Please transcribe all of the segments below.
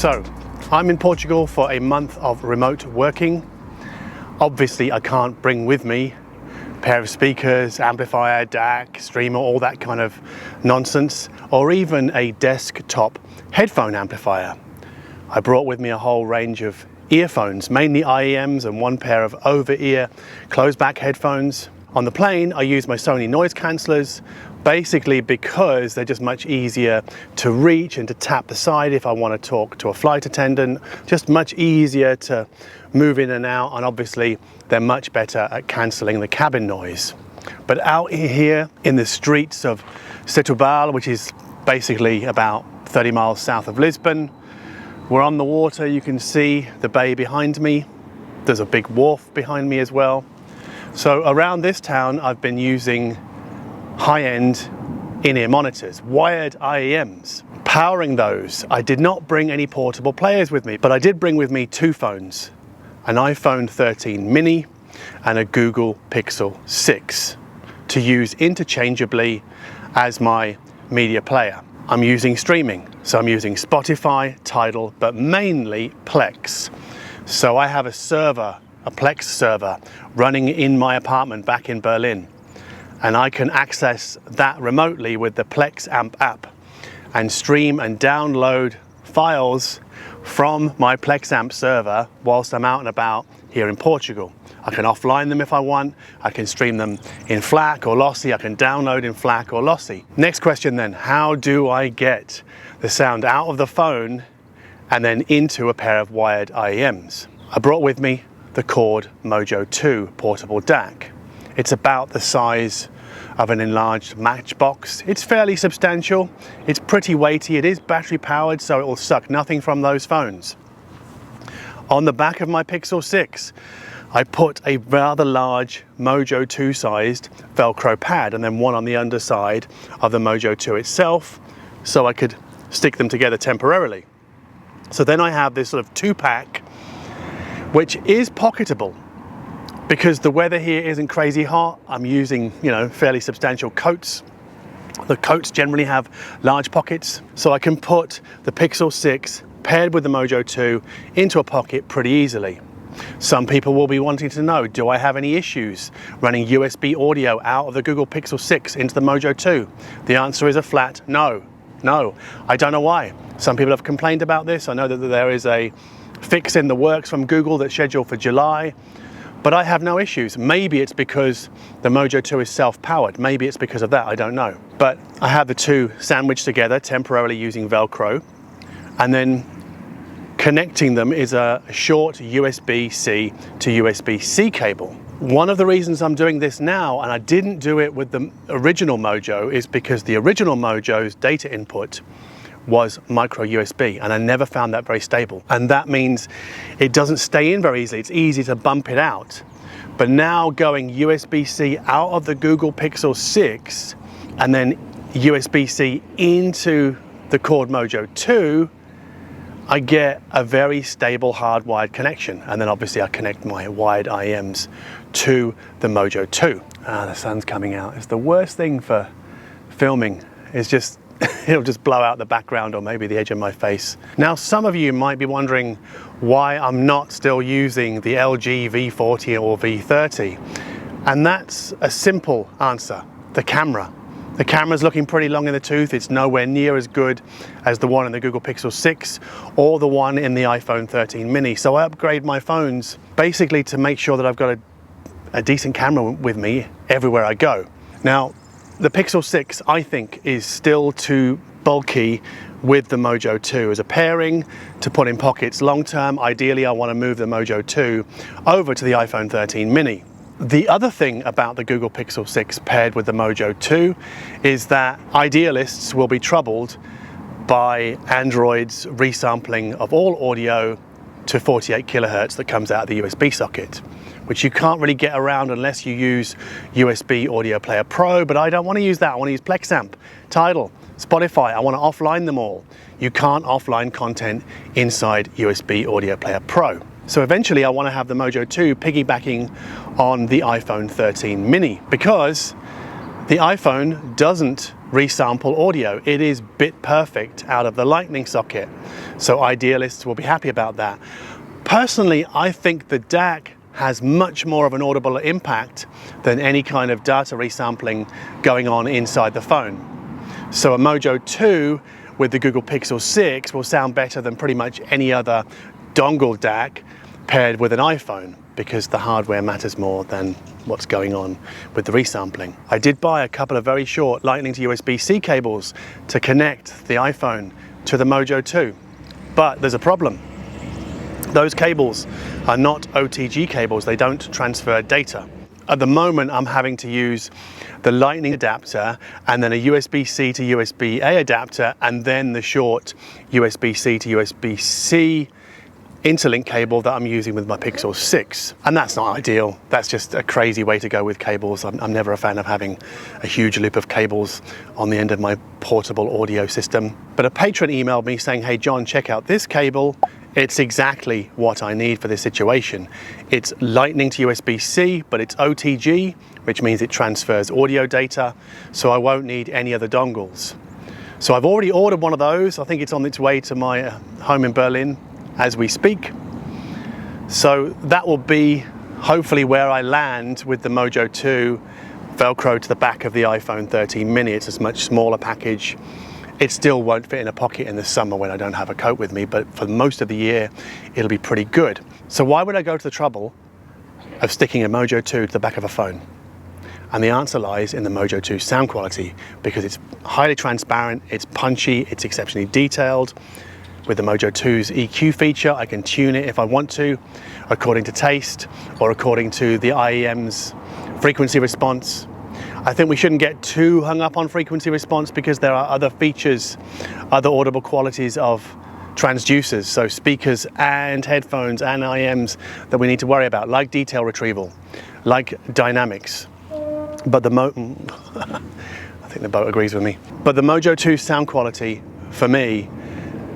So, I'm in Portugal for a month of remote working. Obviously, I can't bring with me a pair of speakers, amplifier, DAC, streamer, all that kind of nonsense, or even a desktop headphone amplifier. I brought with me a whole range of earphones, mainly IEMs, and one pair of over-ear closed-back headphones. On the plane, I use my Sony noise cancellers, basically because they're just much easier to reach and to tap the side if I want to talk to a flight attendant, just much easier to move in and out, and obviously they're much better at cancelling the cabin noise. But out here in the streets of Setúbal, which is basically about 30 miles south of Lisbon, we're on the water. You can see the bay behind me. There's a big wharf behind me as well. So around this town, I've been using high-end in-ear monitors, wired IEMs. Powering those, I did not bring any portable players with me, but I did bring with me two phones, an iPhone 13 mini and a Google Pixel 6 to use interchangeably as my media player. I'm using streaming, so I'm using Spotify, Tidal, but mainly Plex. So I have a server, a Plex server, running in my apartment back in Berlin. And I can access that remotely with the Plexamp app and stream and download files from my Plexamp server whilst I'm out and about here in Portugal. I can offline them if I want. I can stream them in FLAC or lossy. I can download in FLAC or lossy. Next question then, how do I get the sound out of the phone and then into a pair of wired IEMs? I brought with me the Chord Mojo 2 portable DAC. It's about the size of an enlarged matchbox. It's fairly substantial. It's pretty weighty. It is battery powered, so it will suck nothing from those phones. On the back of my Pixel 6, I put a rather large Mojo 2 sized Velcro pad and then one on the underside of the Mojo 2 itself, so I could stick them together temporarily. So then I have this sort of 2-pack, which is pocketable. Because the weather here isn't crazy hot, I'm using, fairly substantial coats. The coats generally have large pockets, so I can put the Pixel 6 paired with the Mojo 2 into a pocket pretty easily. Some people will be wanting to know, do I have any issues running USB audio out of the Google Pixel 6 into the Mojo 2? The answer is a flat no. No, I don't know why. Some people have complained about this. I know that there is a fix in the works from Google that's scheduled for July. But I have no issues. Maybe it's because the Mojo 2 is self-powered. Maybe it's because of that, I don't know. But I have the two sandwiched together temporarily using Velcro. And then connecting them is a short USB-C to USB-C cable. One of the reasons I'm doing this now, and I didn't do it with the original Mojo, is because the original Mojo's data input was micro USB, and I never found that very stable. And that means it doesn't stay in very easily. It's easy to bump it out. But now going USB-C out of the Google Pixel 6 and then USB-C into the Chord Mojo 2, I get a very stable hardwired connection. And then obviously I connect my wired IEMs to the Mojo 2. The sun's coming out. It's the worst thing for filming. It's just it'll just blow out the background or maybe the edge of my face. Now, some of you might be wondering why I'm not still using the LG V40 or V30. And that's a simple answer, the camera. The camera's looking pretty long in the tooth. It's nowhere near as good as the one in the Google Pixel 6 or the one in the iPhone 13 mini. So I upgrade my phones basically to make sure that I've got a decent camera with me everywhere I go. Now, the Pixel 6, I think, is still too bulky with the Mojo 2 as a pairing to put in pockets long term. Ideally, I want to move the Mojo 2 over to the iPhone 13 mini. The other thing about the Google Pixel 6 paired with the Mojo 2 is that idealists will be troubled by Android's resampling of all audio to 48 kilohertz that comes out of the USB socket, which you can't really get around unless you use USB Audio Player Pro, but I don't want to use that. I want to use Plexamp, Tidal, Spotify. I want to offline them all. You can't offline content inside USB Audio Player Pro. So eventually I want to have the Mojo 2 piggybacking on the iPhone 13 mini, because the iPhone doesn't resample audio. It is bit perfect out of the lightning socket. So idealists will be happy about that. Personally, I think the DAC has much more of an audible impact than any kind of data resampling going on inside the phone. So a Mojo 2 with the Google Pixel 6 will sound better than pretty much any other dongle DAC paired with an iPhone, because the hardware matters more than what's going on with the resampling. I did buy a couple of very short Lightning to USB-C cables to connect the iPhone to the Mojo 2, but there's a problem. Those cables are not OTG cables, they don't transfer data. At the moment, I'm having to use the Lightning adapter and then a USB-C to USB-A adapter, and then the short USB-C to USB-C interlink cable that I'm using with my Pixel 6. And that's not ideal. That's just a crazy way to go with cables. I'm never a fan of having a huge loop of cables on the end of my portable audio system. But a patron emailed me saying, hey John, check out this cable. It's exactly what I need for this situation. It's Lightning to USB-C, but it's OTG, which means it transfers audio data, so I won't need any other dongles. So I've already ordered one of those. I think it's on its way to my home in Berlin as we speak. So that will be hopefully where I land with the Mojo 2 Velcro to the back of the iPhone 13 mini. It's a much smaller package. It still won't fit in a pocket in the summer when I don't have a coat with me, but for most of the year, it'll be pretty good. So why would I go to the trouble of sticking a Mojo 2 to the back of a phone? And the answer lies in the Mojo 2 sound quality, because it's highly transparent, it's punchy, it's exceptionally detailed. With the Mojo 2's EQ feature, I can tune it if I want to, according to taste or according to the IEM's frequency response. I think we shouldn't get too hung up on frequency response, because there are other features, other audible qualities of transducers, so speakers and headphones and IEMs that we need to worry about, like detail retrieval, like dynamics. But I think the boat agrees with me. But the Mojo 2 sound quality, for me,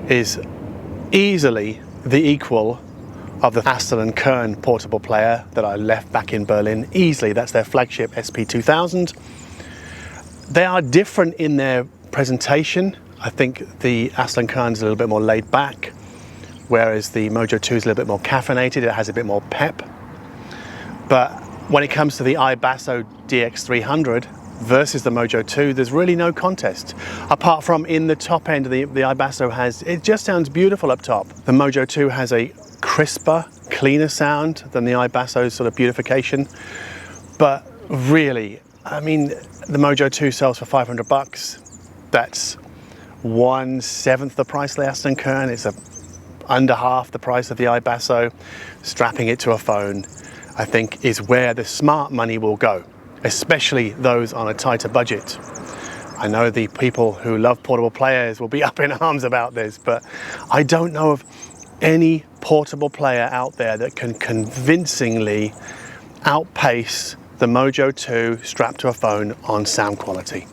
is easily the equal of the Astel & Kern portable player that I left back in Berlin. Easily, that's their flagship SP2000. They are different in their presentation. I think the Astel & Kern's a little bit more laid back, whereas the Mojo 2 is a little bit more caffeinated. It has a bit more pep. But when it comes to the iBasso DX300 versus the Mojo 2, there's really no contest. Apart from in the top end, the iBasso it just sounds beautiful up top. The Mojo 2 has a crisper, cleaner sound than the iBasso's sort of beautification. But really, I mean, the Mojo 2 sells for 500 bucks. That's 1/7 the price of the Astel & Kern. It's under half the price of the iBasso. Strapping it to a phone, I think, is where the smart money will go, especially those on a tighter budget. I know the people who love portable players will be up in arms about this, but I don't know of any portable player out there that can convincingly outpace the Mojo 2 strapped to a phone on sound quality.